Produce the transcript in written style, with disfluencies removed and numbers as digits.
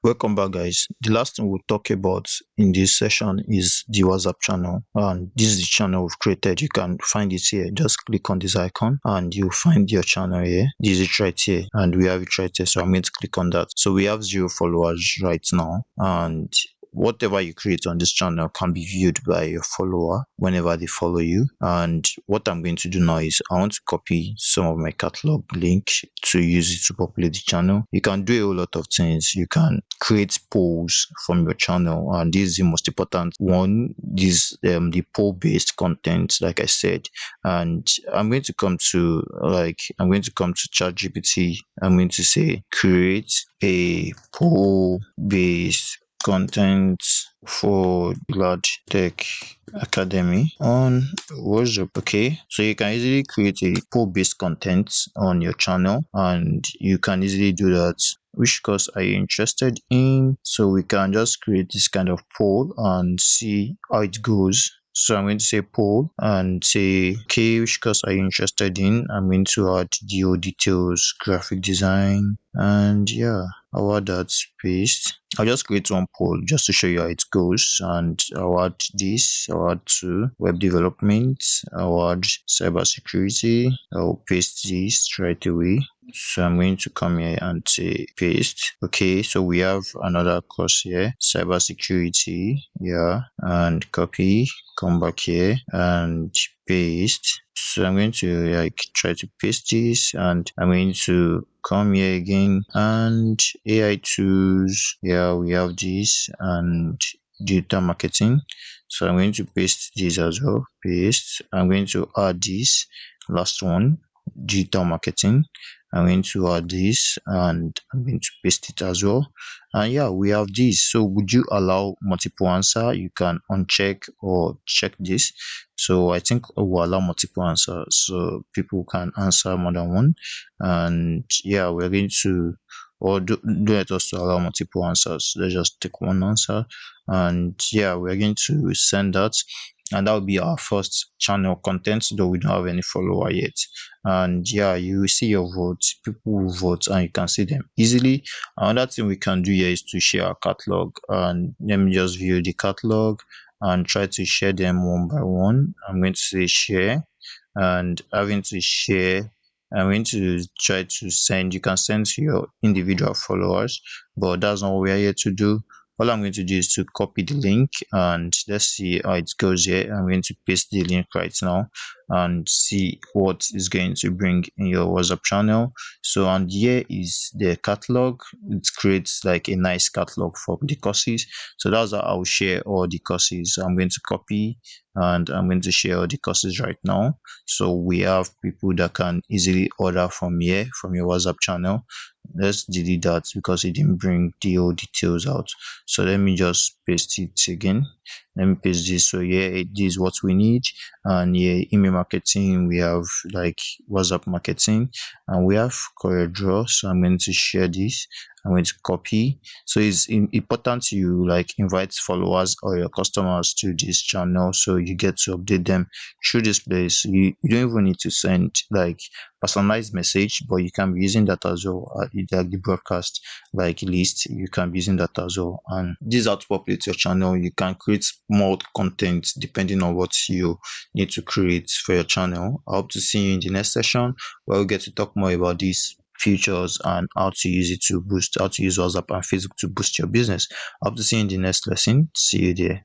Welcome back, guys. The last thing we'll talk about in this session is the WhatsApp channel. And this is the channel we've created. You can find it here. Just click on this icon and you'll find your channel here. This is it right here. And we have it right here. So I'm going to click on that. So we have 0 followers right now. And whatever you create on this channel can be viewed by your follower whenever they follow you. And what I'm going to do now is I want to copy some of my catalog link to use it to populate the channel. You can do a whole lot of things. You can create polls from your channel, and this is the most important one. This the poll based content, like I said. And I'm going to come to ChatGPT. I'm going to say create a poll based content for Glad Tech Academy on WhatsApp. Okay, so you can easily create a poll based content on your channel, and you can easily do that. Which course are you interested in? So we can just create this kind of poll and see how it goes. So I'm going to say poll and say, okay, which course are you interested in? I'm going to add DO details, graphic design, and yeah, I'll add that paste. I'll just create one poll just to show you how it goes, and I'll add this. I'll add to web development. I'll add cybersecurity. I'll paste this straight away. So I'm going to come here and say paste. Okay, so we have another course here, cybersecurity. Yeah, and copy. Come back here and paste. So I'm going to try to paste this, and I'm going to come here again and AI tools. Yeah, we have this and digital marketing. So I'm going to paste this as well. Paste. I'm going to add this last one, digital marketing. I'm going to add this and I'm going to paste it as well. And yeah, we have this. So would you allow multiple answer? You can uncheck or check this. So I think I will allow multiple answers so people can answer more than one. And yeah, we're going to do let us to allow multiple answers. Let's just take one answer, and yeah, we're going to send that, and that will be our first channel content, though we don't have any follower yet. And yeah, you will see your votes. People will vote and you can see them easily. Another thing we can do here is to share our catalog, and let me just view the catalog and try to share them one by one. I'm going to say share, and having to share, I'm going to try to send. You can send to your individual followers, but that's not what we are here to do. All I'm going to do is to copy the link, and let's see how it goes here. I'm going to paste the link right now and see what is going to bring in your WhatsApp channel. So, and here is the catalog. It creates like a nice catalog for the courses. So that's how I'll share all the courses. So I'm going to copy and I'm going to share all the courses right now. So we have people that can easily order from here, from your WhatsApp channel. Let's delete that because it didn't bring the whole details out. So let me just paste it again. Let me paste this. So yeah, this is what we need. And yeah, email marketing, we have like WhatsApp marketing, and we have CorelDRAW. So I'm going to share this. I'm going to copy. So it's important you like invite followers or your customers to this channel, so you get to update them through this place. You don't even need to send like personalized message, but you can be using that as well. Like the broadcast like list, you can be using that as well. And this is how to populate your channel. You can create more content depending on what you need to create for your channel. I hope to see you in the next session where we get to talk more about these features and how to use it to boost, how to use WhatsApp and Facebook to boost your business. I hope to see you in the next lesson. See you there.